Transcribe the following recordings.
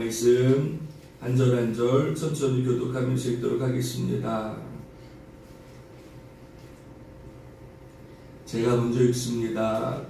말씀 한 절 한 절 천천히 교독하면서 읽도록 하겠습니다. 제가 먼저 읽습니다.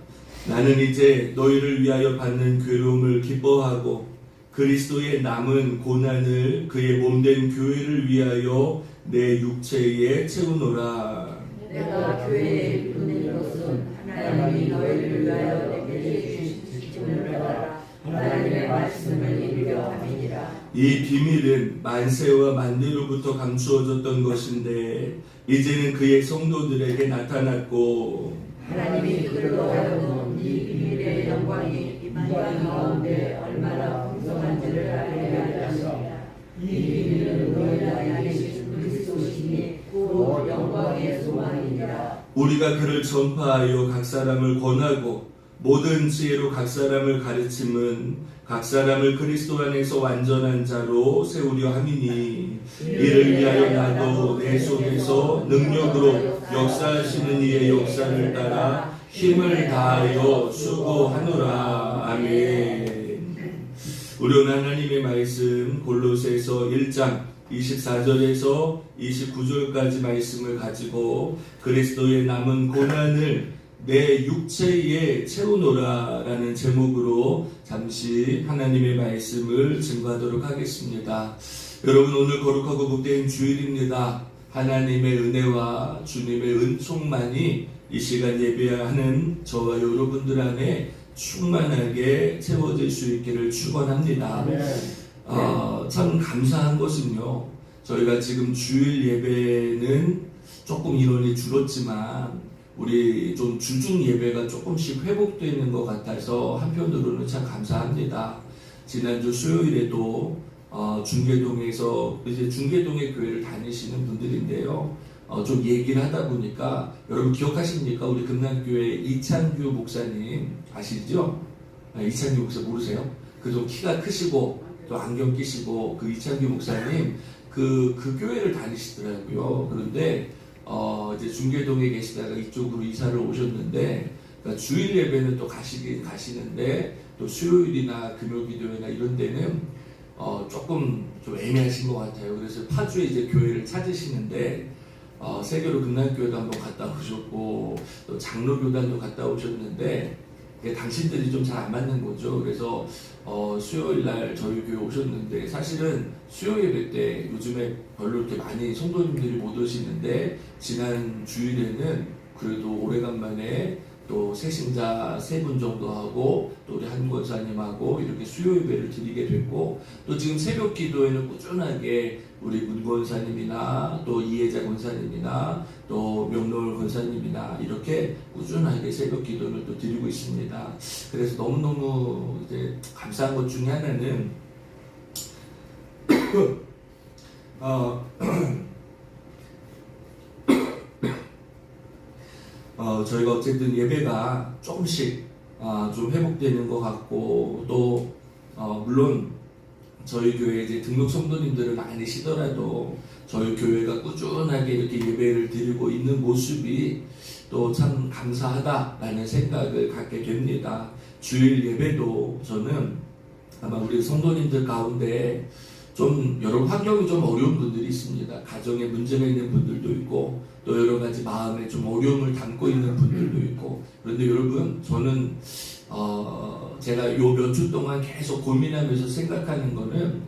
나는 이제 너희를 위하여 받는 괴로움을 기뻐하고 그리스도의 남은 고난을 그의 몸된 교회를 위하여 내 육체에 채우노라. 내가 교회에 이루는 것은 하나님이 너희를 위하여 내게 주신 직분을 알아 하나님의 말씀을 이루려 함이니라. 이 비밀은 만세와 만대로부터 감추어졌던 것인데 이제는 그의 성도들에게 나타났고 하나님이 그들로 하여금 이 비밀의 영광이 인간 가운데 얼마나 풍성한지를 알게 하셨습니다. 이 비밀은 너희 안에 계신 그리스도시니 곧 영광의 소망이니라. 우리가 그를 전파하여 각 사람을 권하고 모든 지혜로 각 사람을 가르침은 각 사람을 그리스도 안에서 완전한 자로 세우려 함이니 이를 위하여 나도 내 속에서 능력으로 역사하시는 이의 역사를 따라 힘을 다하여 수고하노라. 아멘. 우리 하나님의 말씀 골로새서 1장 24절에서 29절까지 말씀을 가지고 그리스도의 남은 고난을 내 육체에 채우노라 라는 제목으로 잠시 하나님의 말씀을 증거하도록 하겠습니다. 여러분, 오늘 거룩하고 복된 주일입니다. 하나님의 은혜와 주님의 은총만이 이 시간 예배하는 저와 여러분들 안에 충만하게 채워질 수 있기를 축원합니다. 참 감사한 것은요, 저희가 지금 주일 예배는 조금 인원이 줄었지만 우리 좀 주중 예배가 조금씩 회복되는 것 같아서 한편으로는 참 감사합니다. 지난주 수요일에도 중계동에서 이제 중계동의 교회를 다니시는 분들인데요. 좀 얘기를 하다 보니까 여러분 기억하십니까? 우리 금남교회 이찬규 목사님 아시죠? 이찬규 목사 모르세요? 그 좀 키가 크시고 또 안경 끼시고 그 이찬규 목사님 그 교회를 다니시더라고요. 그런데 이제 중계동에 계시다가 이쪽으로 이사를 오셨는데, 그러니까 주일 예배는 또 가시긴 가시는데, 또 수요일이나 금요기도회나 이런 데는 조금 좀 애매하신 것 같아요. 그래서 파주에 이제 교회를 찾으시는데, 세계로 금남교회도 한번 갔다 오셨고, 또 장로교단도 갔다 오셨는데, 당신들이 좀 잘 안 맞는 거죠. 그래서 수요일 날 저희 교회 오셨는데 사실은 수요 예배 때 요즘에 별로 이렇게 많이 성도님들이 못 오시는데 지난 주일에는 그래도 오래간만에 또 새신자 3분 정도 하고 또 우리 한 권사님하고 이렇게 수요 예배를 드리게 됐고, 또 지금 새벽 기도에는 꾸준하게 우리 문 권사님이나 또 이혜자 권사님이나 또 명노을 권사님이나 이렇게 꾸준하게 새벽 기도를 또 드리고 있습니다. 그래서 너무너무 이제 감사한 것 중에 하나는 저희가 어쨌든 예배가 조금씩 좀 회복되는 것 같고, 또 물론 저희 교회 이제 등록 성도님들은 아니시더라도 저희 교회가 꾸준하게 이렇게 예배를 드리고 있는 모습이 또 참 감사하다라는 생각을 갖게 됩니다. 주일 예배도 저는 아마 우리 성도님들 가운데 좀 여러 환경이 좀 어려운 분들이 있습니다. 가정에 문제가 있는 분들도 있고 또 여러 가지 마음에 좀 어려움을 담고 있는 분들도 있고, 그런데 여러분, 저는 제가 요 몇 주 동안 계속 고민하면서 생각하는 거는,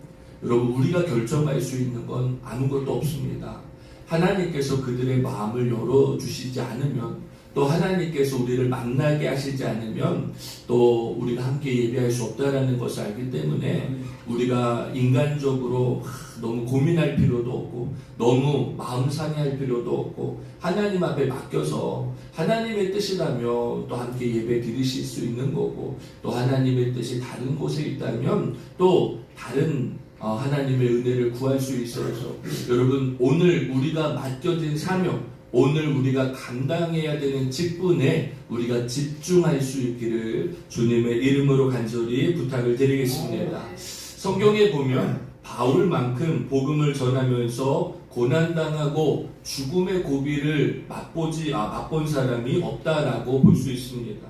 여러분, 우리가 결정할 수 있는 건 아무것도 없습니다. 하나님께서 그들의 마음을 열어주시지 않으면, 또 하나님께서 우리를 만나게 하시지 않으면 또 우리가 함께 예배할 수 없다라는 것을 알기 때문에 우리가 인간적으로 너무 고민할 필요도 없고 너무 마음 상해할 필요도 없고 하나님 앞에 맡겨서 하나님의 뜻이라면 또 함께 예배 드리실 수 있는 거고, 또 하나님의 뜻이 다른 곳에 있다면 또 다른 하나님의 은혜를 구할 수 있어서, 여러분, 오늘 우리가 맡겨진 사명, 오늘 우리가 감당해야 되는 직분에 우리가 집중할 수 있기를 주님의 이름으로 간절히 부탁을 드리겠습니다. 성경에 보면 바울만큼 복음을 전하면서 고난당하고 죽음의 고비를 맛본 사람이 없다라고 볼 수 있습니다.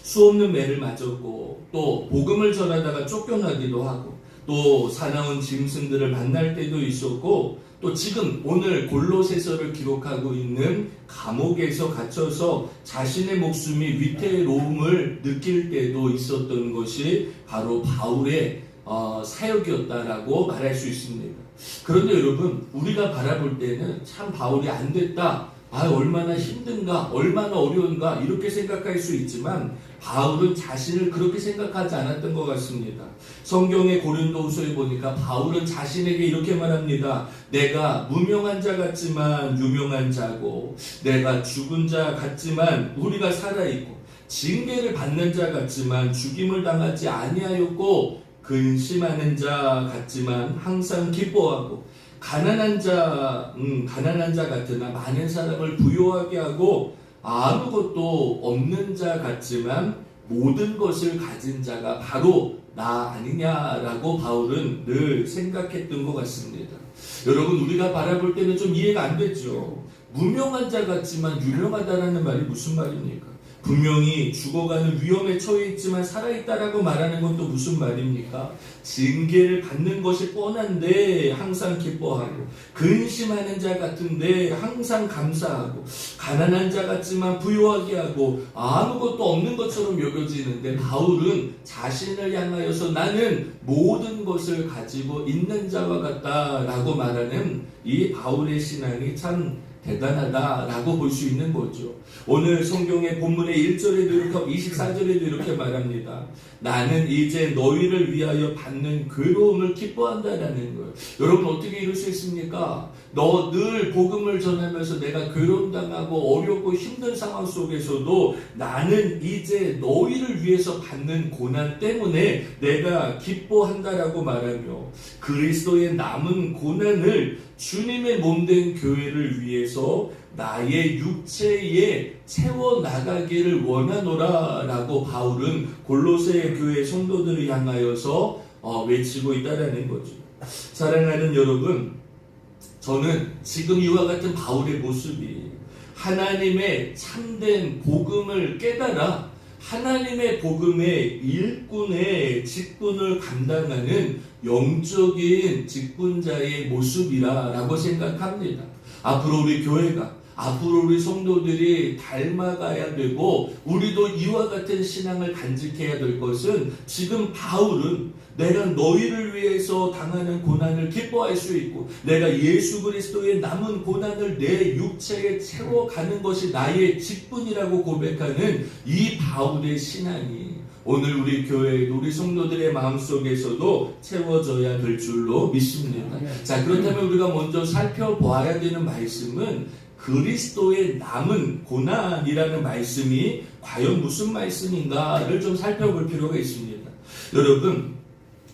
수없는 매를 맞았고 또 복음을 전하다가 쫓겨나기도 하고 또 사나운 짐승들을 만날 때도 있었고, 또 지금 오늘 골로새서를 기록하고 있는 감옥에서 갇혀서 자신의 목숨이 위태로움을 느낄 때도 있었던 것이 바로 바울의 사역이었다라고 말할 수 있습니다. 그런데 여러분, 우리가 바라볼 때는 참 바울이 안 됐다, 얼마나 힘든가, 얼마나 어려운가 이렇게 생각할 수 있지만 바울은 자신을 그렇게 생각하지 않았던 것 같습니다. 성경의 고린도후서에 보니까 바울은 자신에게 이렇게 말합니다. 내가 무명한 자 같지만 유명한 자고, 내가 죽은 자 같지만 우리가 살아있고, 징계를 받는 자 같지만 죽임을 당하지 아니하였고, 근심하는 자 같지만 항상 기뻐하고, 가난한 자 같으나 많은 사람을 부유하게 하고, 아무것도 없는 자 같지만 모든 것을 가진 자가 바로 나 아니냐라고 바울은 늘 생각했던 것 같습니다. 여러분, 우리가 바라볼 때는 좀 이해가 안 되죠. 무명한 자 같지만 유명하다라는 말이 무슨 말입니까? 분명히 죽어가는 위험에 처해 있지만 살아있다라고 말하는 건 또 무슨 말입니까? 징계를 받는 것이 뻔한데 항상 기뻐하고, 근심하는 자 같은데 항상 감사하고, 가난한 자 같지만 부유하게 하고, 아무것도 없는 것처럼 여겨지는데 바울은 자신을 향하여서 나는 모든 것을 가지고 있는 자와 같다라고 말하는 이 바울의 신앙이 참 대단하다라고 볼 수 있는 거죠. 오늘 성경의 본문의 1절에도 이렇게 하고 24절에도 이렇게 말합니다. 나는 이제 너희를 위하여 받는 괴로움을 기뻐한다라는 거예요. 여러분, 어떻게 이럴 수 있습니까? 너 늘 복음을 전하면서 내가 괴로움당하고 어렵고 힘든 상황 속에서도 나는 이제 너희를 위해서 받는 고난 때문에 내가 기뻐한다라고 말하며, 그리스도의 남은 고난을 주님의 몸된 교회를 위해서 나의 육체에 채워나가기를 원하노라 라고 바울은 골로새 교회 성도들을 향하여서 외치고 있다는 거죠. 사랑하는 여러분, 저는 지금 이와 같은 바울의 모습이 하나님의 참된 복음을 깨달아 하나님의 복음의 일꾼의 직분을 감당하는 영적인 직분자의 모습이라고 생각합니다. 앞으로 우리 교회가, 앞으로 우리 성도들이 닮아가야 되고, 우리도 이와 같은 신앙을 간직해야 될 것은, 지금 바울은 내가 너희를 위해서 당하는 고난을 기뻐할 수 있고, 내가 예수 그리스도의 남은 고난을 내 육체에 채워가는 것이 나의 직분이라고 고백하는 이 바울의 신앙이 오늘 우리 교회, 우리 성도들의 마음속에서도 채워져야 될 줄로 믿습니다. 자, 그렇다면 우리가 먼저 살펴보아야 되는 말씀은 그리스도의 남은 고난이라는 말씀이 과연 무슨 말씀인가를 좀 살펴볼 필요가 있습니다. 여러분,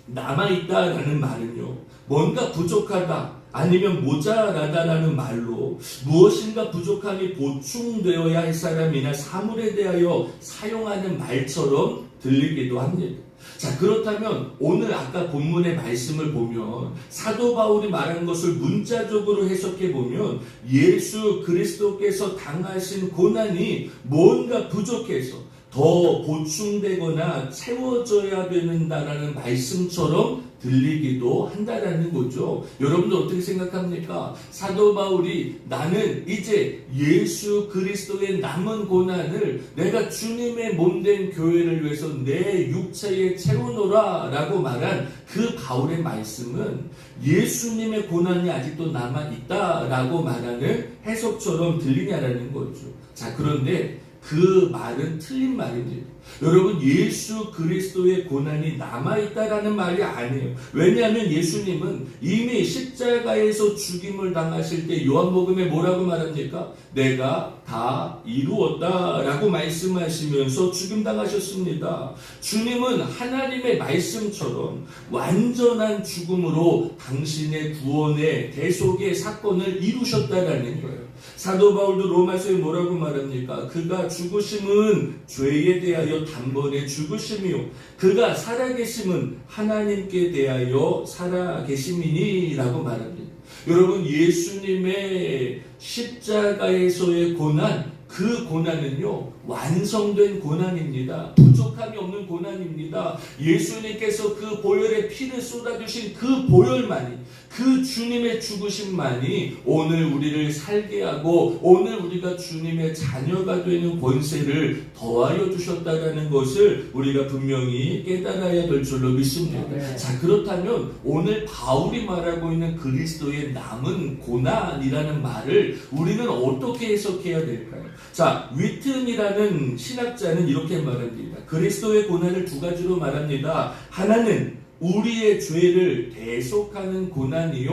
남아있다라는 말은요, 뭔가 부족하다, 아니면 모자라다라는 말로 무엇인가 부족함이 보충되어야 할 사람이나 사물에 대하여 사용하는 말처럼 들리기도 합니다. 자, 그렇다면 오늘 아까 본문의 말씀을 보면 사도 바울이 말한 것을 문자적으로 해석해 보면 예수 그리스도께서 당하신 고난이 뭔가 부족해서 더 보충되거나 채워져야 된다라는 말씀처럼 들리기도 한다라는 거죠. 여러분들 어떻게 생각합니까? 사도 바울이 나는 이제 예수 그리스도의 남은 고난을 내가 주님의 몸된 교회를 위해서 내 육체에 채우노라 라고 말한 그 바울의 말씀은 예수님의 고난이 아직도 남아있다라고 말하는 해석처럼 들리냐라는 거죠. 자, 그런데 그 말은 틀린 말입니다. 여러분, 예수 그리스도의 고난이 남아있다라는 말이 아니에요. 왜냐하면 예수님은 이미 십자가에서 죽임을 당하실 때 요한복음에 뭐라고 말합니까? 내가 다 이루었다라고 말씀하시면서 죽임당하셨습니다. 주님은 하나님의 말씀처럼 완전한 죽음으로 당신의 구원의 대속의 사건을 이루셨다라는 거예요. 사도 바울도 로마서에 뭐라고 말합니까? 그가 죽으심은 죄에 대하여 단번에 죽으심이요, 그가 살아계심은 하나님께 대하여 살아계심이니라고 말합니다. 여러분, 예수님의 십자가에서의 고난, 그 고난은요, 완성된 고난입니다. 부족함이 없는 고난입니다. 예수님께서 그 보혈의 피를 쏟아주신 그 보혈만이, 그 주님의 죽으심만이 오늘 우리를 살게 하고 오늘 우리가 주님의 자녀가 되는 권세를 더하여 주셨다는 것을 우리가 분명히 깨달아야 될 줄로 믿습니다. 자, 그렇다면 오늘 바울이 말하고 있는 그리스도의 남은 고난이라는 말을 우리는 어떻게 해석해야 될까요? 자, 위튼이라는 신학자는 이렇게 말합니다. 그리스도의 고난을 두 가지로 말합니다. 하나는 우리의 죄를 대속하는 고난이요,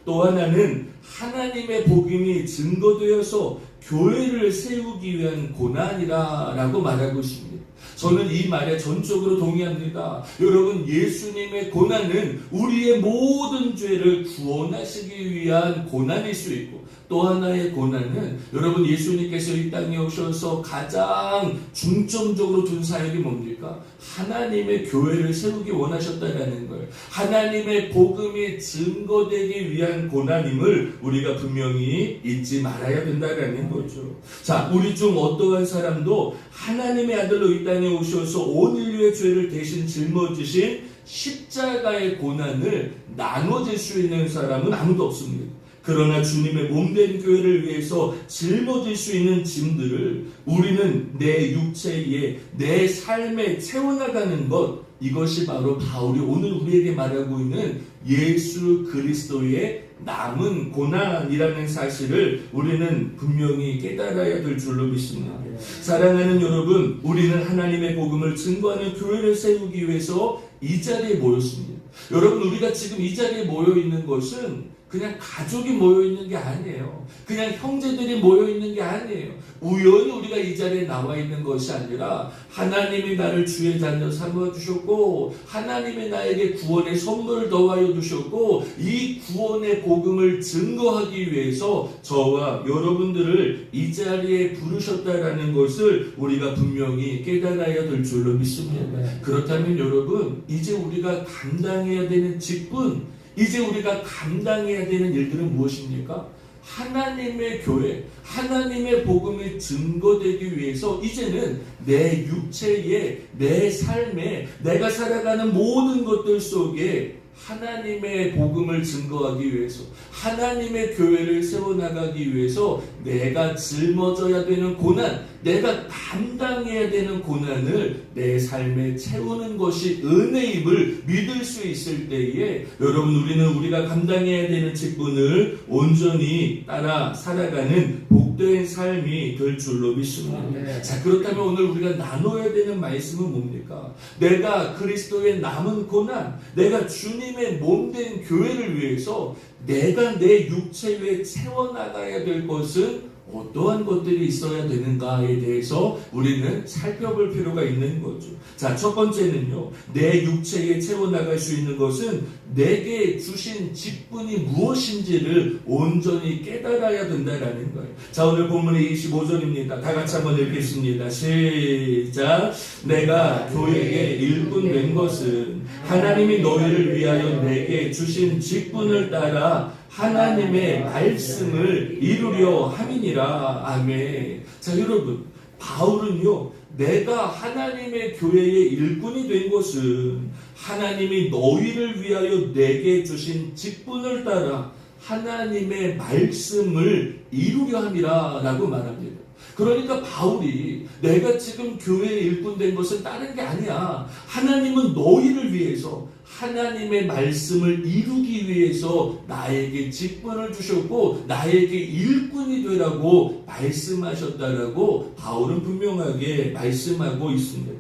또 하나는 하나님의 복음이 증거되어서 교회를 세우기 위한 고난이라 라고 말하고 있습니다. 저는 이 말에 전적으로 동의합니다. 여러분, 예수님의 고난은 우리의 모든 죄를 구원하시기 위한 고난일 수 있고, 또 하나의 고난은 여러분, 예수님께서 이 땅에 오셔서 가장 중점적으로 둔 사역이 뭡니까? 하나님의 교회를 세우기 원하셨다는 걸, 하나님의 복음이 증거되기 위한 고난임을 우리가 분명히 잊지 말아야 된다는 거죠. 자, 우리 중 어떠한 사람도 하나님의 아들로 이 땅에 오셔서 온 인류의 죄를 대신 짊어지신 십자가의 고난을 나눠질 수 있는 사람은 아무도 없습니다. 그러나 주님의 몸된 교회를 위해서 짊어질 수 있는 짐들을 우리는 내 육체에, 내 삶에 채워나가는 것, 이것이 바로 바울이 오늘 우리에게 말하고 있는 예수 그리스도의 남은 고난이라는 사실을 우리는 분명히 깨달아야 될 줄로 믿습니다. 사랑하는 여러분, 우리는 하나님의 복음을 증거하는 교회를 세우기 위해서 이 자리에 모였습니다. 여러분, 우리가 지금 이 자리에 모여 있는 것은 그냥 가족이 모여있는 게 아니에요. 그냥 형제들이 모여있는 게 아니에요. 우연히 우리가 이 자리에 나와 있는 것이 아니라 하나님이 나를 주의 자녀 삼아주셨고, 하나님이 나에게 구원의 선물을 더하여 주셨고, 이 구원의 복음을 증거하기 위해서 저와 여러분들을 이 자리에 부르셨다라는 것을 우리가 분명히 깨달아야 될 줄로 믿습니다. 그렇다면 여러분, 이제 우리가 감당해야 되는 직분, 이제 우리가 감당해야 되는 일들은 무엇입니까? 하나님의 교회, 하나님의 복음이 증거되기 위해서 이제는 내 육체에, 내 삶에, 내가 살아가는 모든 것들 속에 하나님의 복음을 증거하기 위해서, 하나님의 교회를 세워나가기 위해서 내가 짊어져야 되는 고난, 내가 감당해야 되는 고난을 내 삶에 채우는 것이 은혜임을 믿을 수 있을 때에 여러분, 우리는 우리가 감당해야 되는 직분을 온전히 따라 살아가는 복된 삶이 될 줄로 믿습니다. 자, 그렇다면 오늘 우리가 나눠야 되는 말씀은 뭡니까? 내가 그리스도의 남은 고난, 내가 주님의 몸된 교회를 위해서 내가 내 육체에 채워나가야 될 것은 어떠한 것들이 있어야 되는가에 대해서 우리는 살펴볼 필요가 있는 거죠. 자, 첫 번째는요, 내 육체에 채워나갈 수 있는 것은 내게 주신 직분이 무엇인지를 온전히 깨달아야 된다는 거예요. 자, 오늘 본문의 25절입니다. 다 같이 한번 읽겠습니다. 시작. 내가 교회에 일꾼 된 것은 하나님이 너희를 위하여 내게 주신 직분을 따라 하나님의 말씀을 이루려 함이니라. 아멘. 자, 여러분, 바울은요, 내가 하나님의 교회의 일꾼이 된 것은 하나님이 너희를 위하여 내게 주신 직분을 따라 하나님의 말씀을 이루려 함이라 라고 말합니다. 그러니까 바울이 내가 지금 교회의 일꾼 된 것은 다른 게 아니야. 하나님은 너희를 위해서 하나님의 말씀을 이루기 위해서 나에게 직분을 주셨고 나에게 일꾼이 되라고 말씀하셨다라고 바울은 분명하게 말씀하고 있습니다.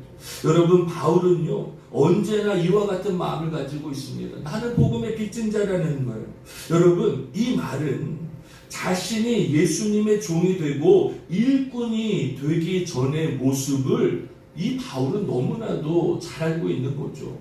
여러분, 바울은요, 언제나 이와 같은 마음을 가지고 있습니다. 나는 복음의 빚진 자라는 말. 여러분, 이 말은 자신이 예수님의 종이 되고 일꾼이 되기 전의 모습을 이 바울은 너무나도 잘 알고 있는 거죠.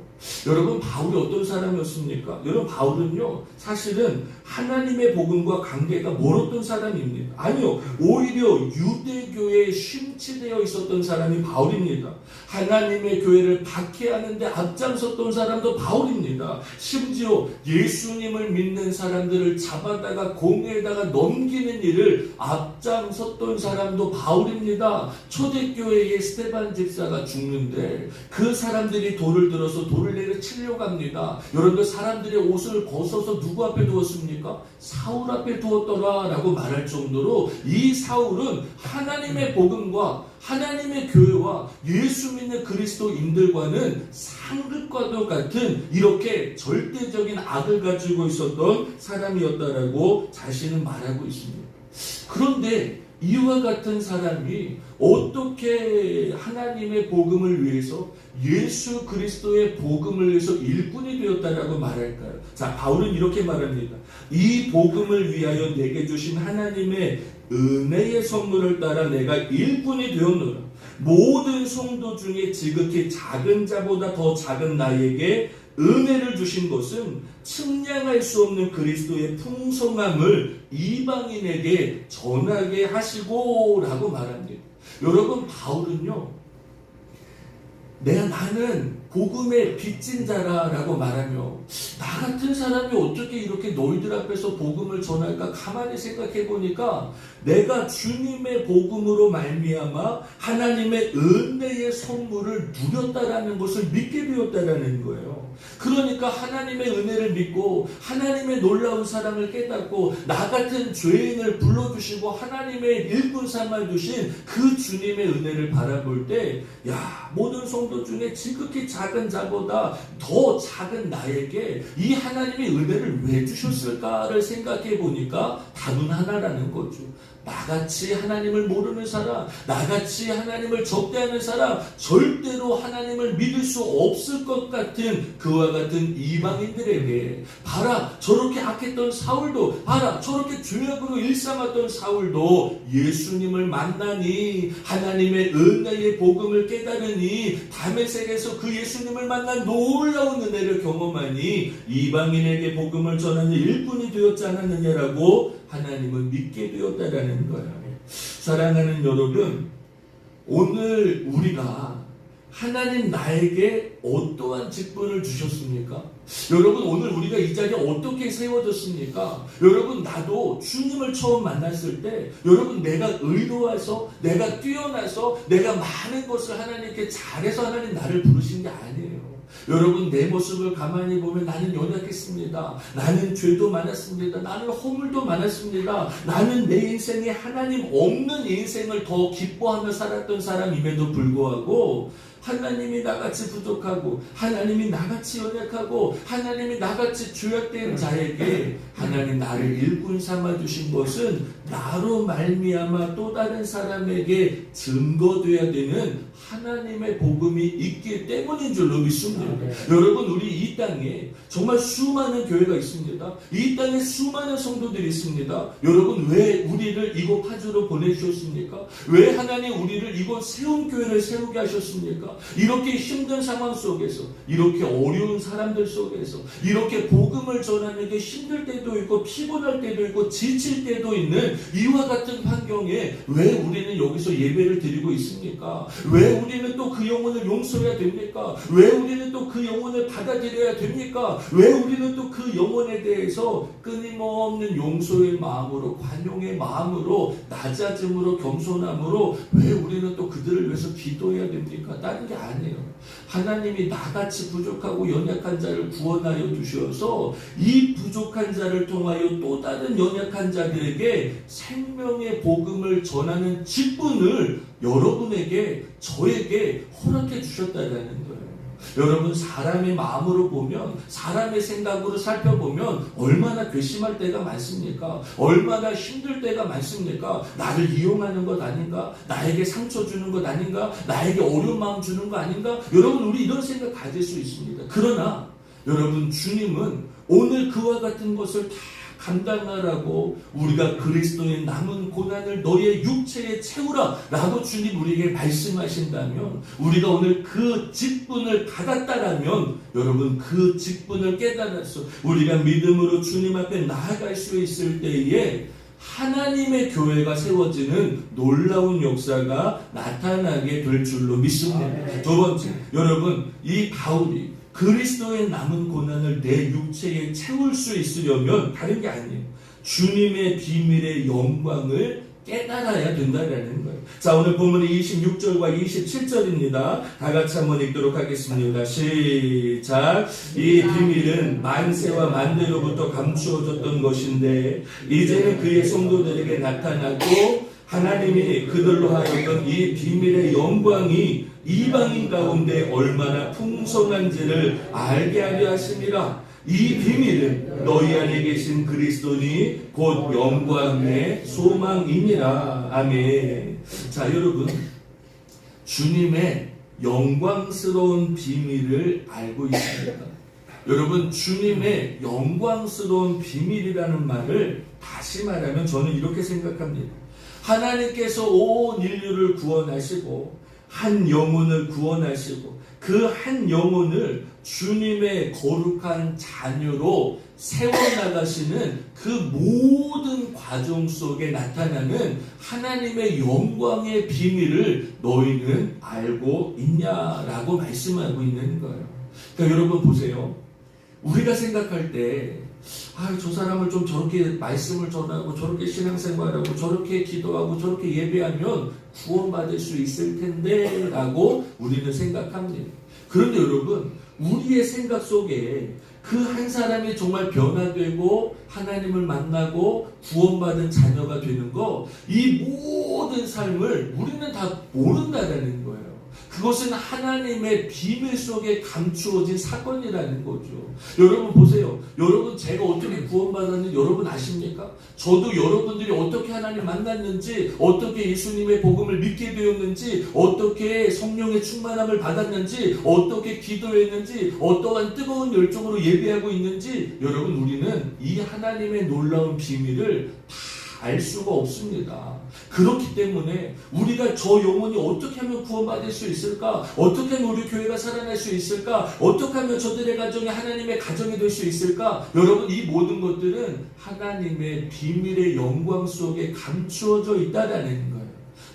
여러분, 바울이 어떤 사람이었습니까? 여러분, 바울은요, 사실은 하나님의 복음과 관계가 멀었던 사람입니다. 아니요, 오히려 유대교에 심취되어 있었던 사람이 바울입니다. 하나님의 교회를 박해하는데 앞장섰던 사람도 바울입니다. 심지어 예수님을 믿는 사람들을 잡아다가 공회에다가 넘기는 일을 앞장섰던 사람도 바울입니다. 초대교회의 스데반 집사가 죽는데 그 사람들이 돌을 들어서 돌을 내려 치려고 합니다. 여러분들, 사람들의 옷을 벗어서 누구 앞에 두었습니까? 사울 앞에 두었더라 라고 말할 정도로 이 사울은 하나님의 복음과 하나님의 교회와 예수 믿는 그리스도인들과는 상극과도 같은 이렇게 절대적인 악을 가지고 있었던 사람이었다라고 자신은 말하고 있습니다. 그런데 이와 같은 사람이 어떻게 하나님의 복음을 위해서, 예수 그리스도의 복음을 위해서 일꾼이 되었다라고 말할까요? 자, 바울은 이렇게 말합니다. 이 복음을 위하여 내게 주신 하나님의 은혜의 선물을 따라 내가 일꾼이 되었노라. 모든 성도 중에 지극히 작은 자보다 더 작은 나에게 은혜를 주신 것은 측량할 수 없는 그리스도의 풍성함을 이방인에게 전하게 하시고 라고 말합니다. 여러분, 바울은요, 나는 복음의 빚진 자라라고 말하며, 나 같은 사람이 어떻게 이렇게 너희들 앞에서 복음을 전할까 가만히 생각해 보니까 내가 주님의 복음으로 말미암아 하나님의 은혜의 선물을 누렸다라는 것을 믿게 되었다라는 거예요. 그러니까 하나님의 은혜를 믿고 하나님의 놀라운 사랑을 깨닫고 나 같은 죄인을 불러주시고 하나님의 일꾼 삼아주신 그 주님의 은혜를 바라볼 때, 모든 성도 중에 지극히 작은 자보다 더 작은 나에게 이 하나님의 은혜를 왜 주셨을까를 생각해 보니까 답은 하나라는 거죠. 나같이 하나님을 모르는 사람, 나같이 하나님을 적대하는 사람, 절대로 하나님을 믿을 수 없을 것 같은 그와 같은 이방인들에게, 봐라, 저렇게 악했던 사울도, 봐라, 저렇게 죄악으로 일삼았던 사울도 예수님을 만나니, 하나님의 은혜의 복음을 깨달으니, 다메섹에서 그 예수님을 만난 놀라운 은혜를 경험하니 이방인에게 복음을 전하는 일꾼이 되었지 않았느냐라고 하나님은 믿게 되었다라는 거예요. 사랑하는 여러분, 오늘 우리가 하나님 나에게 어떠한 직분을 주셨습니까? 여러분, 오늘 우리가 이 자리에 어떻게 세워졌습니까? 여러분, 나도 주님을 처음 만났을 때, 여러분, 내가 의로워서, 내가 뛰어나서, 내가 많은 것을 하나님께 잘해서 하나님 나를 부르신 게 아니에요. 여러분, 내 모습을 가만히 보면 나는 연약했습니다. 나는 죄도 많았습니다. 나는 허물도 많았습니다. 나는 내 인생에 하나님 없는 인생을 더 기뻐하며 살았던 사람임에도 불구하고 하나님이 나같이 부족하고 하나님이 나같이 연약하고 하나님이 나같이 죄악된 자에게 하나님 나를 일꾼 삼아주신 것은 나로 말미암아 또 다른 사람에게 증거되어야 되는 하나님의 복음이 있기 때문인 줄로 믿습니다. 여러분, 우리 이 땅에 정말 수많은 교회가 있습니다. 이 땅에 수많은 성도들이 있습니다. 여러분, 왜 우리를 이곳 파주로 보내주셨습니까? 왜 하나님 우리를 이곳 세움교회를 세우게 하셨습니까? 이렇게 힘든 상황 속에서, 이렇게 어려운 사람들 속에서, 이렇게 복음을 전하는 게 힘들 때도 있고 피곤할 때도 있고 지칠 때도 있는 이와 같은 환경에 왜 우리는 여기서 예배를 드리고 있습니까? 왜 우리는 또 그 영혼을 용서해야 됩니까? 왜 우리는 또 그 영혼을 받아들여야 됩니까? 왜 우리는 또 그 영혼에 대해서 끊임없는 용서의 마음으로, 관용의 마음으로, 낮아짐으로, 겸손함으로 왜 우리는 또 그들을 위해서 기도해야 됩니까? 다른 게 아니에요. 하나님이 나같이 부족하고 연약한 자를 구원하여 주셔서 이 부족한 자를 통하여 또 다른 연약한 자들에게 생명의 복음을 전하는 직분을 여러분에게, 저에게 허락해 주셨다는 거예요. 여러분, 사람의 마음으로 보면, 사람의 생각으로 살펴보면 얼마나 괘씸할 때가 많습니까? 얼마나 힘들 때가 많습니까? 나를 이용하는 것 아닌가? 나에게 상처 주는 것 아닌가? 나에게 어려운 마음 주는 거 아닌가? 여러분, 우리 이런 생각 가질 수 있습니다. 그러나 여러분, 주님은 오늘 그와 같은 것을 다 감당하라고 우리가 그리스도의 남은 고난을 너의 육체에 채우라 라고 주님 우리에게 말씀하신다면, 우리가 오늘 그 직분을 받았다라면 여러분 그 직분을 깨달아서 우리가 믿음으로 주님 앞에 나아갈 수 있을 때에 하나님의 교회가 세워지는 놀라운 역사가 나타나게 될 줄로 믿습니다. 두 번째, 여러분 이 바울이 그리스도의 남은 고난을 내 육체에 채울 수 있으려면 다른 게 아니에요. 주님의 비밀의 영광을 깨달아야 된다라는 거예요. 자, 오늘 본문이 26절과 27절입니다. 다 같이 한번 읽도록 하겠습니다. 시작. 이 비밀은 만세와 만대로부터 감추어졌던 것인데 이제는 그의 성도들에게 나타났고 하나님이 그들로 하여금 이 비밀의 영광이 이방인 가운데 얼마나 풍성한지를 알게 하려 하심이라. 이 비밀은 너희 안에 계신 그리스도니 곧 영광의 소망이니라. 아멘. 자, 여러분 주님의 영광스러운 비밀을 알고 있습니다. 여러분 주님의 영광스러운 비밀이라는 말을 다시 말하면 저는 이렇게 생각합니다. 하나님께서 온 인류를 구원하시고 한 영혼을 구원하시고 그 한 영혼을 주님의 거룩한 자녀로 세워나가시는 그 모든 과정 속에 나타나는 하나님의 영광의 비밀을 너희는 알고 있냐라고 말씀하고 있는 거예요. 그러니까 여러분 보세요. 우리가 생각할 때 저 사람을 좀 저렇게 말씀을 전하고 저렇게 신앙생활하고 저렇게 기도하고 저렇게 예배하면 구원받을 수 있을 텐데 라고 우리는 생각합니다. 그런데 여러분 우리의 생각 속에 그 한 사람이 정말 변화되고 하나님을 만나고 구원받은 자녀가 되는 거, 이 모든 삶을 우리는 다 모른다라는 거예요. 그것은 하나님의 비밀 속에 감추어진 사건이라는 거죠. 여러분 보세요. 여러분 제가 어떻게 구원받았는지 여러분 아십니까? 저도 여러분들이 어떻게 하나님 만났는지, 어떻게 예수님의 복음을 믿게 되었는지, 어떻게 성령의 충만함을 받았는지, 어떻게 기도했는지, 어떠한 뜨거운 열정으로 예배하고 있는지, 여러분 우리는 이 하나님의 놀라운 비밀을 다 알 수가 없습니다. 그렇기 때문에 우리가 저 영혼이 어떻게 하면 구원받을 수 있을까? 어떻게 하면 우리 교회가 살아날 수 있을까? 어떻게 하면 저들의 가정이 하나님의 가정이 될 수 있을까? 여러분 이 모든 것들은 하나님의 비밀의 영광 속에 감추어져 있다라는 거예요.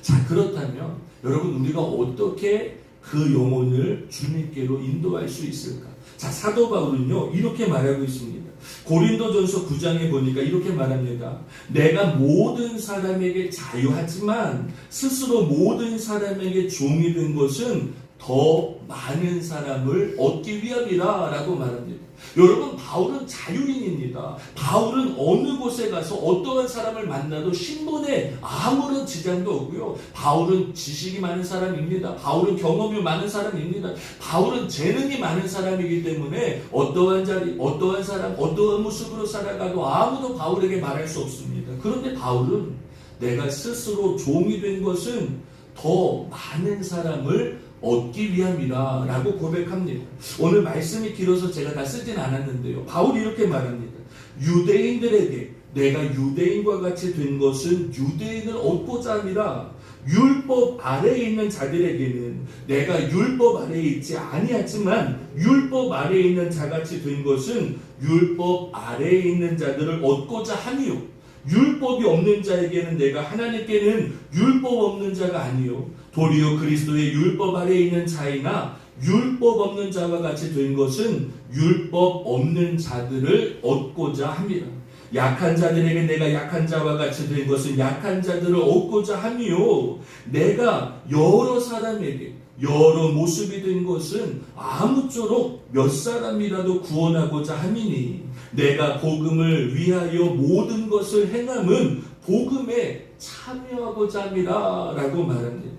자, 그렇다면 여러분 우리가 어떻게 그 영혼을 주님께로 인도할 수 있을까? 자, 사도 바울은요 이렇게 말하고 있습니다. 고린도전서 9장에 보니까 이렇게 말합니다. 내가 모든 사람에게 자유하지만 스스로 모든 사람에게 종이 된 것은 더 많은 사람을 얻기 위함이라 라고 말합니다. 여러분 바울은 자유인입니다. 바울은 어느 곳에 가서 어떠한 사람을 만나도 신분에 아무런 지장도 없고요. 바울은 지식이 많은 사람입니다. 바울은 경험이 많은 사람입니다. 바울은 재능이 많은 사람이기 때문에 어떠한 자리, 어떠한 사람, 어떠한 모습으로 살아가도 아무도 바울에게 말할 수 없습니다. 그런데 바울은 내가 스스로 종이 된 것은 더 많은 사람을 얻기 위함이라 라고 고백합니다. 오늘 말씀이 길어서 제가 다 쓰진 않았는데요. 바울이 이렇게 말합니다. 유대인들에게 내가 유대인과 같이 된 것은 유대인을 얻고자 함이라. 율법 아래에 있는 자들에게는 내가 율법 아래에 있지 아니하지만 율법 아래에 있는 자같이 된 것은 율법 아래에 있는 자들을 얻고자 함이요. 율법이 없는 자에게는 내가 하나님께는 율법 없는 자가 아니요 도리어 그리스도의 율법 아래에 있는 자이나 율법 없는 자와 같이 된 것은 율법 없는 자들을 얻고자 함이라. 약한 자들에게 내가 약한 자와 같이 된 것은 약한 자들을 얻고자 함이요 내가 여러 사람에게 여러 모습이 된 것은 아무쪼록 몇 사람이라도 구원하고자 함이니 내가 복음을 위하여 모든 것을 행함은 복음에 참여하고자 함이라 라고 말합니다.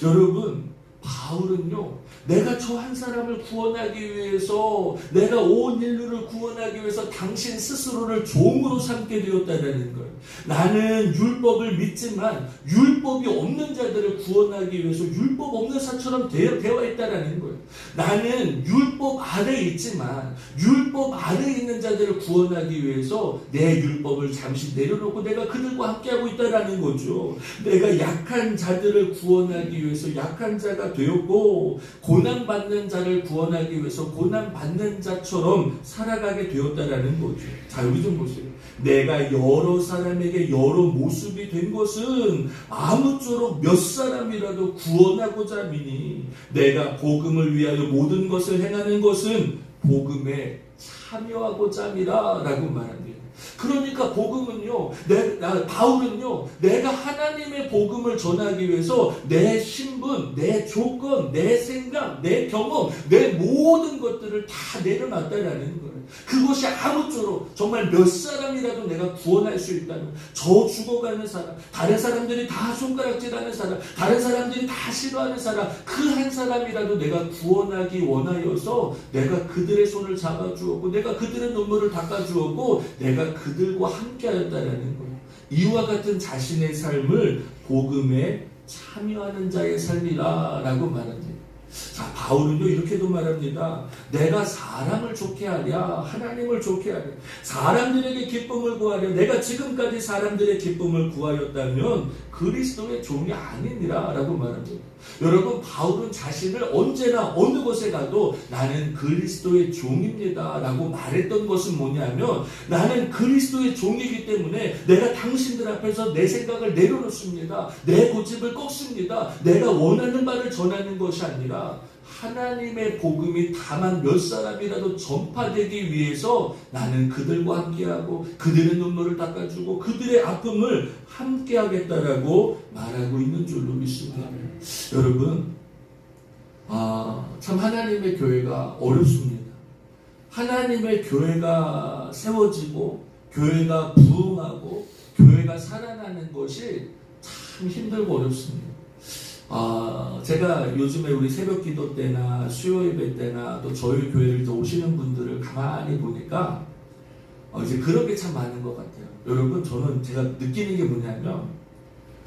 여러분 바울은요 내가 저 한 사람을 구원하기 위해서, 내가 온 인류를 구원하기 위해서 당신 스스로를 종으로 삼게 되었다는 거예요. 나는 율법을 믿지만 율법이 없는 자들을 구원하기 위해서 율법 없는 사처럼 되어 있다는 거예요. 나는 율법 아래에 있지만 율법 아래에 있는 자들을 구원하기 위해서 내 율법을 잠시 내려놓고 내가 그들과 함께하고 있다라는 거죠. 내가 약한 자들을 구원하기 위해서 약한 자가 되었고 고난받는 자를 구원하기 위해서 고난받는 자처럼 살아가게 되었다라는 거죠. 자, 여기 좀 보세요. 내가 여러 사람에게 여러 모습이 된 것은 아무쪼록 몇 사람이라도 구원하고자 함이니 내가 복음을 위하여 모든 것을 행하는 것은 복음에 참여하고자 함이라 라고 말합니다. 그러니까 복음은요, 바울은요, 내가 하나님의 복음을 전하기 위해서 내 신분, 내 조건, 내 생각, 내 경험, 내 모든 것들을 다 내려놨다라는 거예요. 그것이 아무쪼록 정말 몇 사람이라도 내가 구원할 수 있다는, 저 죽어가는 사람, 다른 사람들이 다 손가락질하는 사람, 다른 사람들이 다 싫어하는 사람, 그 한 사람이라도 내가 구원하기 원하여서 내가 그들의 손을 잡아주었고 내가 그들의 눈물을 닦아주었고 내가 그들과 함께하였다라는 거예요. 이와 같은 자신의 삶을 복음에 참여하는 자의 삶이라 라고 말합니다. 자, 바울은요 이렇게도 말합니다. 내가 사람을 좋게 하랴 하나님을 좋게 하랴 사람들에게 기쁨을 구하랴 내가 지금까지 사람들의 기쁨을 구하였다면 그리스도의 종이 아니니라 라고 말합니다. 여러분, 바울은 자신을 언제나 어느 곳에 가도 나는 그리스도의 종입니다 라고 말했던 것은 뭐냐면 나는 그리스도의 종이기 때문에 내가 당신들 앞에서 내 생각을 내려놓습니다. 내 고집을 꺾습니다. 내가 원하는 바를 전하는 것이 아니라 하나님의 복음이 다만 몇 사람이라도 전파되기 위해서 나는 그들과 함께하고 그들의 눈물을 닦아주고 그들의 아픔을 함께하겠다라고 말하고 있는 줄로 믿습니다. 여러분, 참 하나님의 교회가 어렵습니다. 하나님의 교회가 세워지고 교회가 부흥하고 교회가 살아나는 것이 참 힘들고 어렵습니다. 제가 요즘에 우리 새벽 기도 때나 수요 예배 때나 또 저희 교회를 오시는 분들을 가만히 보니까 이제 그런 게 참 많은 것 같아요. 여러분, 저는 제가 느끼는 게 뭐냐면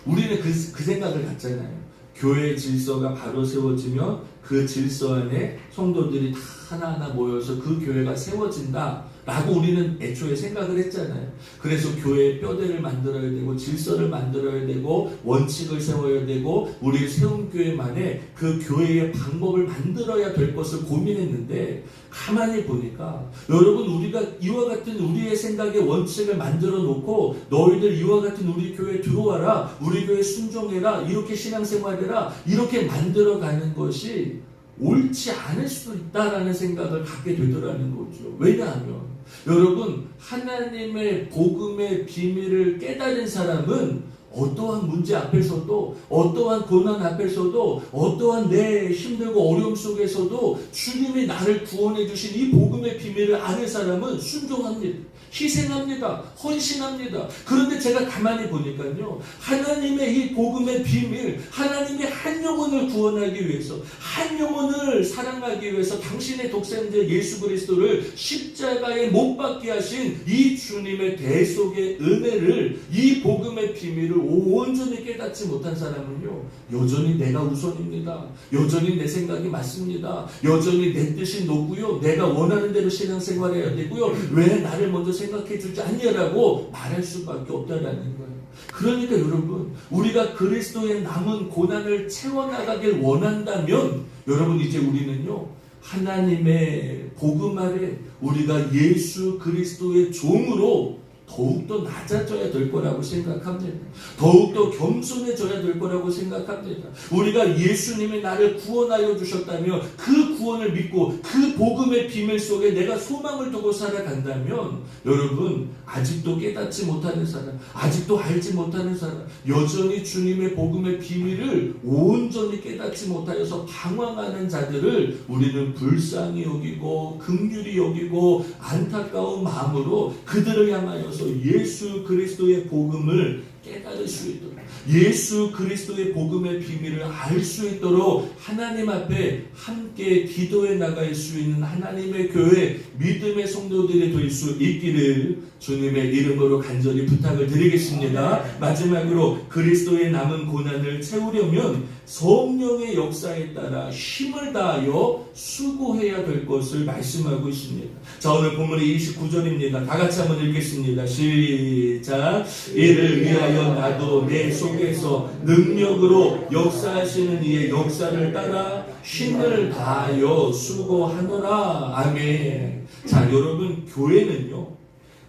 우리는 그 생각을 갖잖아요. 교회 질서가 바로 세워지면 그 질서 안에 성도들이 다 하나하나 모여서 그 교회가 세워진다 라고 우리는 애초에 생각을 했잖아요. 그래서 교회의 뼈대를 만들어야 되고 질서를 만들어야 되고 원칙을 세워야 되고 우리 세운 교회만의 그 교회의 방법을 만들어야 될 것을 고민했는데 가만히 보니까 여러분, 우리가 이와 같은 우리의 생각의 원칙을 만들어 놓고 너희들 이와 같은 우리 교회에 들어와라, 우리 교회에 순종해라, 이렇게 신앙생활해라 이렇게 만들어가는 것이 옳지 않을 수도 있다라는 생각을 갖게 되더라는 거죠. 왜냐하면 여러분, 하나님의 복음의 비밀을 깨달은 사람은 어떠한 문제 앞에서도 어떠한 고난 앞에서도 어떠한 내 힘들고 어려움 속에서도 주님이 나를 구원해 주신 이 복음의 비밀을 아는 사람은 순종합니다. 희생합니다. 헌신합니다. 그런데 제가 가만히 보니까요, 하나님의 이 복음의 비밀, 하나님의 한 영혼을 구원하기 위해서, 한 영혼을 사랑하기 위해서 당신의 독생자 예수 그리스도를 십자가에 못 박게 하신 이 주님의 대속의 은혜를, 이 복음의 비밀을 온전히 깨닫지 못한 사람은요, 여전히 내가 우선입니다. 여전히 내 생각이 맞습니다. 여전히 내 뜻이 노고요. 내가 원하는 대로 신앙생활해야 되고요. 왜 나를 먼저 생각해 주지 않냐라고 말할 수밖에 없다라는 거예요. 그러니까 여러분, 우리가 그리스도의 남은 고난을 채워나가길 원한다면 여러분, 이제 우리는요, 하나님의 복음 아래 우리가 예수 그리스도의 종으로 더욱더 낮아져야 될 거라고 생각합니다. 더욱더 겸손해져야 될 거라고 생각합니다. 우리가 예수님이 나를 구원하여 주셨다며 그 구원을 믿고 그 복음의 비밀 속에 내가 소망을 두고 살아간다면 여러분, 아직도 깨닫지 못하는 사람, 아직도 알지 못하는 사람, 여전히 주님의 복음의 비밀을 온전히 깨닫지 못하여서 방황하는 자들을 우리는 불쌍히 여기고 긍휼히 여기고 안타까운 마음으로 그들을 향하여서 예수 그리스도의 복음을 깨달을 수 있도록, 예수 그리스도의 복음의 비밀을 알 수 있도록 하나님 앞에 함께 기도해 나갈 수 있는 하나님의 교회, 믿음의 성도들이 될 수 있기를 주님의 이름으로 간절히 부탁을 드리겠습니다. 마지막으로 그리스도의 남은 고난을 채우려면 성령의 역사에 따라 힘을 다하여 수고해야 될 것을 말씀하고 있습니다. 자, 오늘 본문이 29절입니다. 다 같이 한번 읽겠습니다. 시작. 이를 위하여 나도 내 속에서 능력으로 역사하시는 이의 역사를 따라 힘을 다하여 수고하노라. 아멘. 자, 여러분, 교회는요,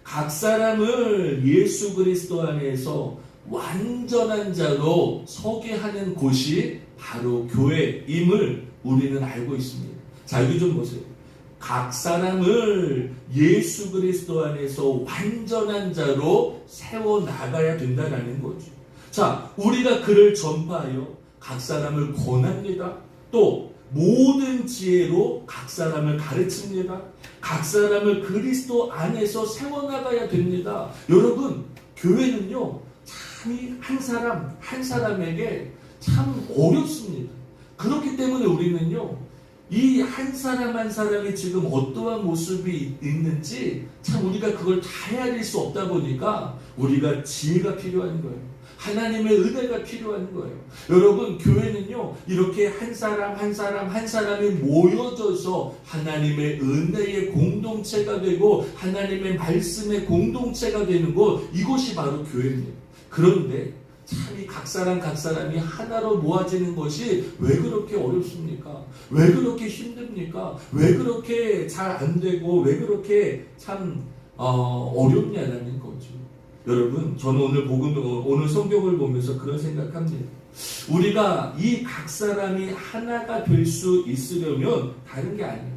각 사람을 예수 그리스도 안에서 완전한 자로 서게 하는 곳이 바로 교회임을 우리는 알고 있습니다. 자, 여기 좀 보세요. 각 사람을 예수 그리스도 안에서 완전한 자로 세워나가야 된다는 거죠. 자, 우리가 그를 전파하여 각 사람을 권합니다. 또 모든 지혜로 각 사람을 가르칩니다. 각 사람을 그리스도 안에서 세워나가야 됩니다. 여러분, 교회는요, 참 한 사람 한 사람에게 참 어렵습니다. 그렇기 때문에 우리는요, 이 한 사람 한 사람이 지금 어떠한 모습이 있는지 참 우리가 그걸 다 헤아릴 수 없다 보니까 우리가 지혜가 필요한 거예요. 하나님의 은혜가 필요한 거예요. 여러분, 교회는요, 이렇게 한 사람 한 사람 한 사람이 모여져서 하나님의 은혜의 공동체가 되고 하나님의 말씀의 공동체가 되는 곳, 이곳이 바로 교회입니다. 그런데 참 이 각 사람이 하나로 모아지는 것이 왜 그렇게 어렵습니까? 왜 그렇게 힘듭니까? 왜 그렇게 잘 안 되고 왜 그렇게 참 어렵냐는 거죠. 여러분, 저는 오늘 성경을 보면서 그런 생각합니다. 우리가 이 각 사람이 하나가 될 수 있으려면 다른 게 아니에요.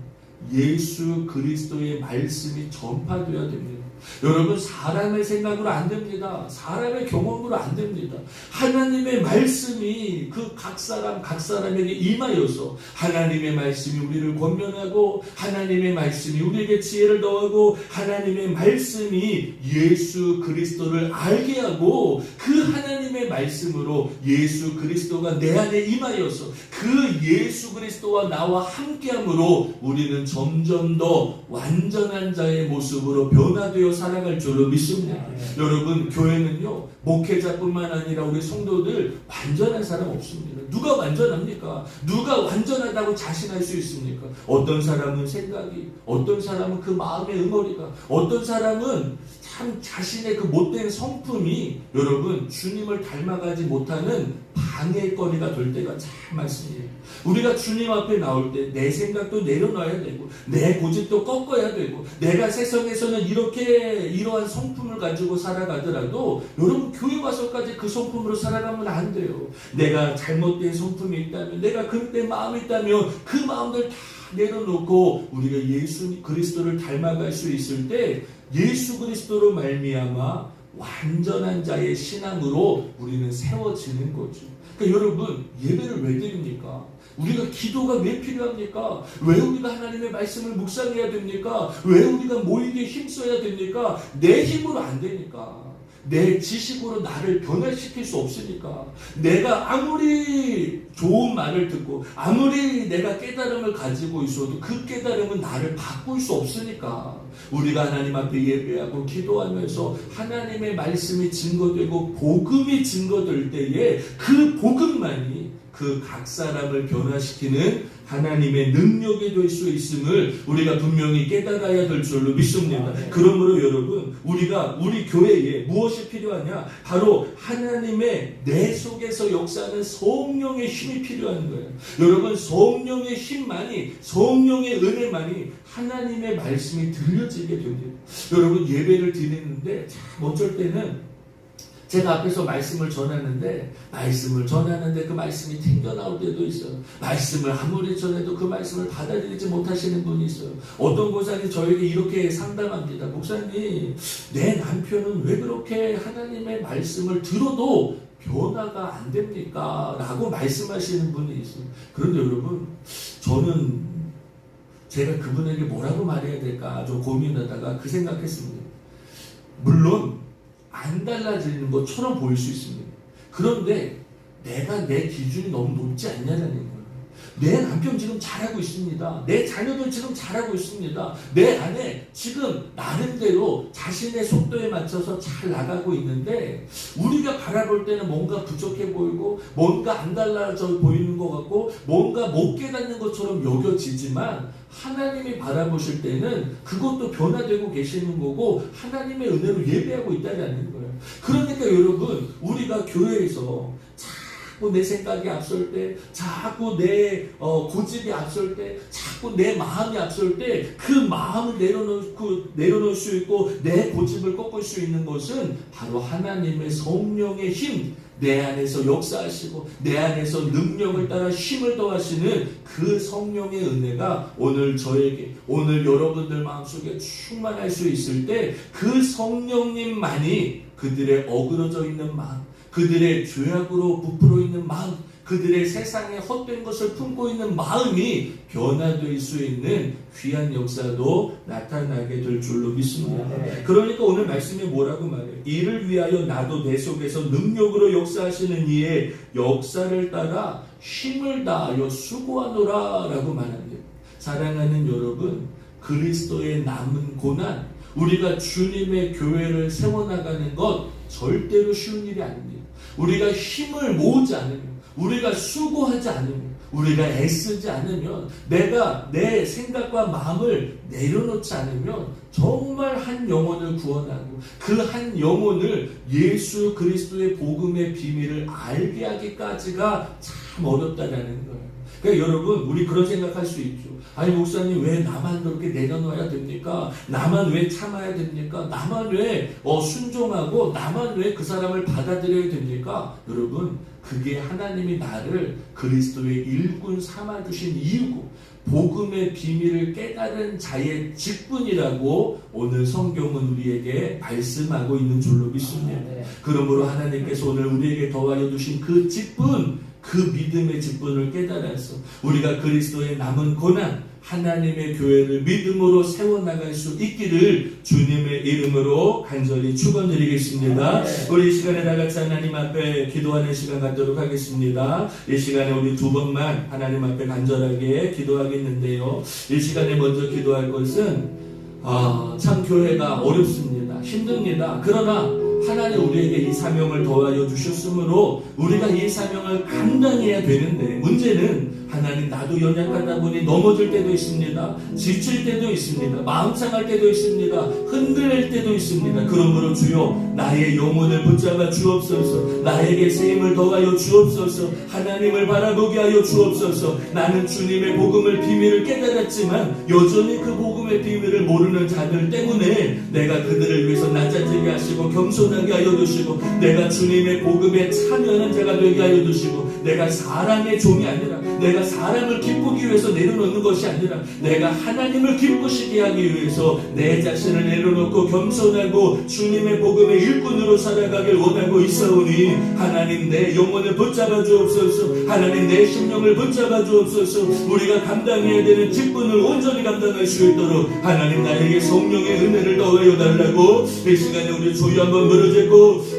예수 그리스도의 말씀이 전파되어야 됩니다. 여러분, 사람의 생각으로 안 됩니다. 사람의 경험으로 안 됩니다. 하나님의 말씀이 그 각 사람에게 임하여서 하나님의 말씀이 우리를 권면하고 하나님의 말씀이 우리에게 지혜를 더하고 하나님의 말씀이 예수 그리스도를 알게 하고 그 하나님의 말씀으로 예수 그리스도가 내 안에 임하여서 그 예수 그리스도와 나와 함께함으로 우리는 점점 더 완전한 자의 모습으로 변화되어 살아갈 줄로 믿습니다. 여러분, 교회는요, 목회자뿐만 아니라 우리 성도들 완전한 사람 없습니다. 누가 완전합니까? 누가 완전하다고 자신할 수 있습니까? 어떤 사람은 생각이, 어떤 사람은 그 마음의 응어리가, 어떤 사람은 참 자신의 그 못된 성품이 여러분 주님을 닮아가지 못하는 방해거리가 될 때가 참 많습니다. 우리가 주님 앞에 나올 때 내 생각도 내려놔야 되고 내 고집도 꺾어야 되고 내가 세상에서는 이러한 성품을 가지고 살아가더라도 여러분, 교회 와서까지 그 성품으로 살아가면 안 돼요. 내가 잘못된 성품이 있다면, 내가 그릇된 마음이 있다면 그 마음들 다 내려놓고 우리가 예수 그리스도를 닮아갈 수 있을 때 예수 그리스도로 말미암아 완전한 자의 신앙으로 우리는 세워지는 거죠. 그러니까 여러분, 예배를 왜 드립니까? 우리가 기도가 왜 필요합니까? 왜 우리가 하나님의 말씀을 묵상해야 됩니까? 왜 우리가 모이게 힘써야 됩니까? 내 힘으로 안 되니까. 내 지식으로 나를 변화시킬 수 없으니까. 내가 아무리 좋은 말을 듣고 아무리 내가 깨달음을 가지고 있어도 그 깨달음은 나를 바꿀 수 없으니까. 우리가 하나님 앞에 예배하고 기도하면서 하나님의 말씀이 증거되고 복음이 증거될 때에 그 복음만이 그 각 사람을 변화시키는 하나님의 능력이 될 수 있음을 우리가 분명히 깨달아야 될 줄로 믿습니다. 그러므로 여러분, 우리 교회에 무엇이 필요하냐? 바로 하나님의 내 속에서 역사하는 성령의 힘이 필요한 거예요. 여러분, 성령의 힘만이, 성령의 은혜만이 하나님의 말씀이 들려지게 됩니다. 여러분, 예배를 드리는데 참 어쩔 때는 제가 앞에서 말씀을 전하는데 그 말씀이 튕겨나올 때도 있어요. 말씀을 아무리 전해도 그 말씀을 받아들이지 못하시는 분이 있어요. 어떤 목사님이 저에게 이렇게 상담합니다. 목사님, 내 남편은 왜 그렇게 하나님의 말씀을 들어도 변화가 안 됩니까? 라고 말씀하시는 분이 있어요. 그런데 여러분, 저는 제가 그분에게 뭐라고 말해야 될까 좀 고민하다가 그 생각했습니다. 물론 안 달라지는 것처럼 보일 수 있습니다. 그런데 내가 내 기준이 너무 높지 않냐는 거예요. 내 남편 지금 잘하고 있습니다. 내 자녀들 지금 잘하고 있습니다. 내 아내 지금 나름대로 자신의 속도에 맞춰서 잘 나가고 있는데 우리가 바라볼 때는 뭔가 부족해 보이고 뭔가 안 달라져 보이는 것 같고 뭔가 못 깨닫는 것처럼 여겨지지만 하나님이 바라보실 때는 그것도 변화되고 계시는 거고 하나님의 은혜로 예배하고 있다는 거예요. 그러니까 여러분 우리가 교회에서 자꾸 내 생각이 앞설 때, 자꾸 내 고집이 앞설 때, 자꾸 내 마음이 앞설 때, 그 마음을 내려놓을 수 있고 내 고집을 꺾을 수 있는 것은 바로 하나님의 성령의 힘, 내 안에서 역사하시고 내 안에서 능력을 따라 힘을 더하시는 그 성령의 은혜가 오늘 저에게, 오늘 여러분들 마음속에 충만할 수 있을 때 그 성령님만이 그들의 어그러져 있는 마음, 그들의 죄악으로 부풀어 있는 마음, 그들의 세상에 헛된 것을 품고 있는 마음이 변화될 수 있는 귀한 역사도 나타나게 될 줄로 믿습니다. 그러니까 오늘 말씀이 뭐라고 말해요? 이를 위하여 나도 내 속에서 능력으로 역사하시는 이의 역사를 따라 힘을 다하여 수고하노라 라고 말합니다. 사랑하는 여러분, 그리스도의 남은 고난, 우리가 주님의 교회를 세워나가는 것 절대로 쉬운 일이 아닙니다. 우리가 힘을 모으지 않으면, 우리가 수고하지 않으면, 우리가 애쓰지 않으면, 내가 내 생각과 마음을 내려놓지 않으면 정말 한 영혼을 구원하고 그 한 영혼을 예수 그리스도의 복음의 비밀을 알게 하기까지가 참 어렵다라는 거예요. 그러니까 여러분, 우리 그런 생각할 수 있죠. 아니 목사님, 왜 나만 그렇게 내려놔야 됩니까? 나만 왜 참아야 됩니까? 나만 왜 순종하고 나만 왜 그 사람을 받아들여야 됩니까? 여러분, 그게 하나님이 나를 그리스도의 일꾼 삼아주신 이유고 복음의 비밀을 깨달은 자의 직분이라고 오늘 성경은 우리에게 말씀하고 있는 줄로 믿습니다. 그러므로 하나님께서 오늘 우리에게 더하여 주신 그 직분, 그 믿음의 직분을 깨달아서 우리가 그리스도의 남은 고난, 하나님의 교회를 믿음으로 세워나갈 수 있기를 주님의 이름으로 간절히 축원드리겠습니다. 우리 이 시간에 다같이 하나님 앞에 기도하는 시간 갖도록 하겠습니다. 이 시간에 우리 두 번만 하나님 앞에 간절하게 기도하겠는데요. 이 시간에 먼저 기도할 것은 참 교회가 어렵습니다. 힘듭니다. 그러나 하나님 우리에게 이 사명을 더하여 주셨으므로 우리가 이 사명을 감당해야 되는데, 문제는 하나님, 나도 연약하다 보니 넘어질 때도 있습니다. 지칠 때도 있습니다. 마음 상할 때도 있습니다. 흔들릴 때도 있습니다. 그러므로 주여, 나의 영혼을 붙잡아 주옵소서. 나에게 새 힘을 더하여 주옵소서. 하나님을 바라보게 하여 주옵소서. 나는 주님의 복음을 비밀을 깨달았지만 여전히 그 복음의 비밀을 모르는 자들 때문에 내가 그들을 위해서 낮아지게 하시고 겸손하게 하여 주시고, 내가 주님의 복음에 참여하는 자가 되게 하여 주시고, 내가 사람의 종이 아니라, 내가 사람을 기쁘기 위해서 내려놓는 것이 아니라 내가 하나님을 기쁘시게 하기 위해서 내 자신을 내려놓고 겸손하고 주님의 복음의 일꾼으로 살아가길 원하고 있사오니, 하나님 내 영혼을 붙잡아 주옵소서. 하나님 내 심령을 붙잡아 주옵소서. 우리가 감당해야 되는 직분을 온전히 감당할 수 있도록 하나님 나에게 성령의 은혜를 더하여 달라고 이 시간에 우리 주여 한번 부르짖고